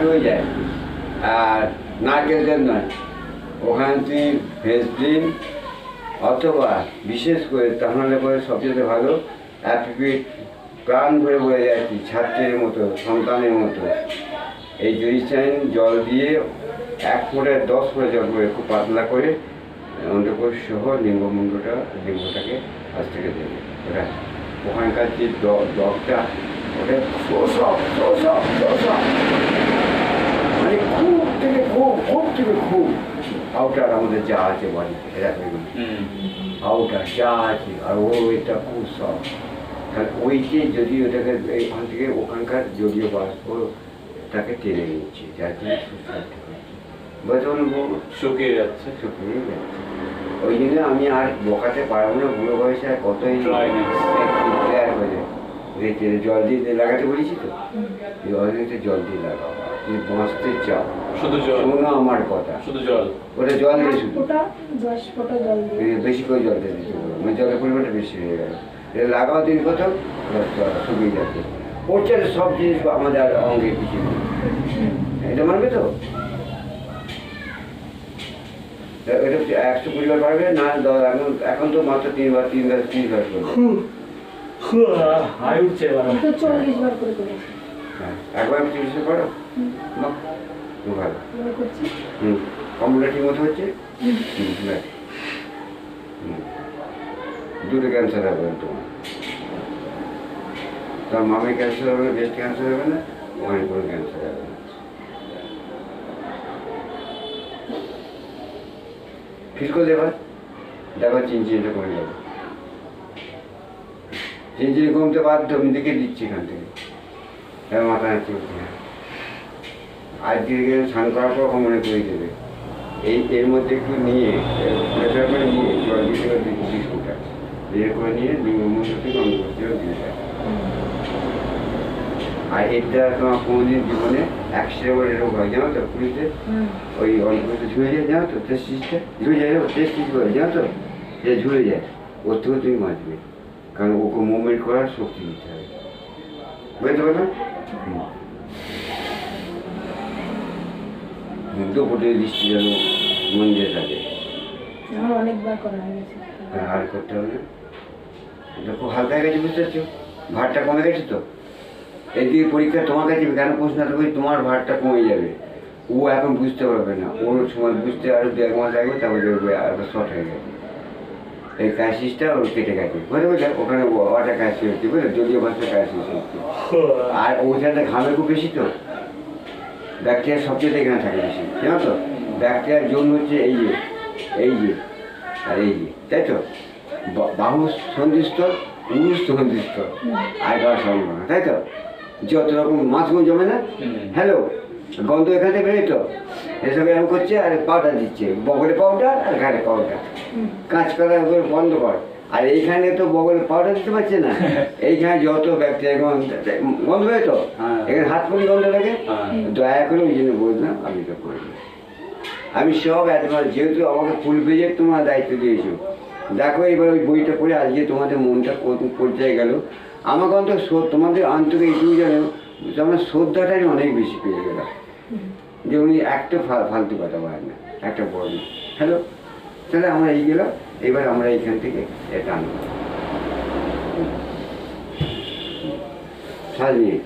হয়ে যায়। আর নারকেল তেল নয়, ওখানে তুই ভেসলিন অথবা বিশেষ করে তাহলে করে সবচেয়ে ভালো অ্যাপিপিট প্রাণ ভরে বয়ে যাচ্ছি ছাত্রের মতো, সন্তানের মতো। এই জরিস্টাইন জল দিয়ে 1 ফুটে 10 ফুটে জল করে খুব পাতলা করে অন্তঃকোষ সহ লিঙ্গটাকে আজ থেকে দেবে। ওটা ওখানকার যে ডগটা ওটা মানে খুব থেকে খুব আউটার আমাদের যা আছে বাড়িতে এরা আউটার যা আছে, আর ওইটা খুব সব। কারণ ওই যে যদি ওটাকে এইখান থেকে ওখানকার জলীয় বাষ্প তাকে টেনে নিচ্ছে, যার জন্য শুকিয়ে যাচ্ছে। ওই জন্য আমি আর বকাতে পারবো না, বুড়ো বয়সে আর কতই জল দিয়ে লাগাতে বলেছি তো, জল দিয়ে লাগাও, তুমি বাঁচতে চাও শুধু জল, শোনো আমার কথা, শুধু জল, ওটা জল দিয়ে শুধু বেশি করে জল দিয়ে দিতে বলো, মানে জলের পরিমাণটা বেশি হয়ে গেল, এটা লাগাও দিন কোথাও শুকিয়ে যাচ্ছে। ওর সব জিনিস আমাদের অঙ্গে পিছিয়ে এটা মানবে তো, এটা 120 বার পারবে না, এখন তো মাত্র 3 বার 30 বার করবে। একবার 30 করো, ভালো কমপ্লিট ঠিক মতো হচ্ছে। দুটো ক্যান্সার হবে তোমার, তার মামের ক্যান্সার হবে, ব্রেস্ট ক্যান্সার হবে না, ওখানে কোনো ক্যান্সার হবে না। ফিল করে দেবার দেখো চিনচিনিটা কমে যাবে, চিনচিনি কমতে বাধ্য, আমি দেখে দিচ্ছি এখান থেকে। এবার মাথা নাচতে হচ্ছে না, আজকে স্নান করার পর মনে করে দেবে। এর মধ্যে একটু নিয়ে প্রেশার করে নিয়ে জল দিতে হবে 20 ফুটা বের করে নিয়ে লিঙ্গমূল থেকে অঙ্গ করতে দিয়ে দেয়। আর এটা তোমার কোনোদিন জীবনে অ্যাক্সিডেন্ট রোগ হয় জানো তো, পুলিশে ওই অল্প ঝুলে যায় জানো তো, টেস্টিসটা ঝুলে যায়, টেস্টিস বলে জানো তো, যে ঝুলে যায়, ওর থেকে তুমি বাঁচবে, কারণ ওকে মুভমেন্ট করার শক্তি দিতে হবে, বুঝতে পারবে। দুপুরে দৃষ্টি যেন মন্দিরে থাকে, আর করতে হবে না। এটা খুব হালকা হয়ে গেছে, বুঝতে পারছো, ভারটা কমে গেছে তো। এদিকে পরীক্ষা তোমার কাছে কেন প্রশ্ন থাকবে, তোমার ভারটা কমে যাবে, ও এখন বুঝতে পারবে না, ওর সময় বুঝতে আরো 1 মাস লাগবে, তারপরে দেখবে আর শর্ট হয়ে গেছে। এই ক্যাসিসটা ওর কেটে গেছে, বুঝতে বুঝলে, ওখানে ওয়াটার ক্যাসি হচ্ছে, বুঝলে, যদিও ভাষা ক্যাসিস হচ্ছে। আর ওইখানে ঘামে খুব বেশি তো, ব্যাকটেরিয়া সবচেয়ে এখানে থাকে বেশি জানো তো। ব্যাকটেরিয়ার জোন হচ্ছে এই যে আর এই যে, তাই তো, বাহু সন্ধিস্থল, উরুস সন্ধিস্থল, আর গলা সম্ভাবনা, তাই তো। যত রকম মাছগুলো জমে না, হ্যালো, গন্ধ এখান থেকে বেরোয় তো, এসব এরকম করছে, আর পাউডার দিচ্ছে, বগলে পাউডার আর ঘাড়ে পাউডার, কাঁচ করা বন্ধ কর। আর এইখানে তো বগলে পাউডার দিতে পারছে না, এইখানে যত ব্যাকটেরিয়া গন্ধ হয় তো, এখানে হাত পুলি গন্ধ লাগে, দয়া করে ওই জন্য বললাম আমি তো করি। আমি সব অ্যাডভান্স, যেহেতু আমাকে ফুল পেজে তোমার দায়িত্ব দিয়েছো, দেখো এবার ওই বইটা পড়ে আজকে তোমাদের মনটা কত পর্যায়ে গেল। আমাকে অন্তত তোমাদের আন্তরিক এইটুকু জানো, তোমার শ্রদ্ধাটা আমি অনেক বেশি পেয়ে গেলাম, যে উনি একটা ফালতু কথা বলেন না, একটা বড় হ্যালো, তাহলে আমরা এই গেলাম, এবার আমরা এইখান থেকে এটা আনবো শ্বাস নিয়ে।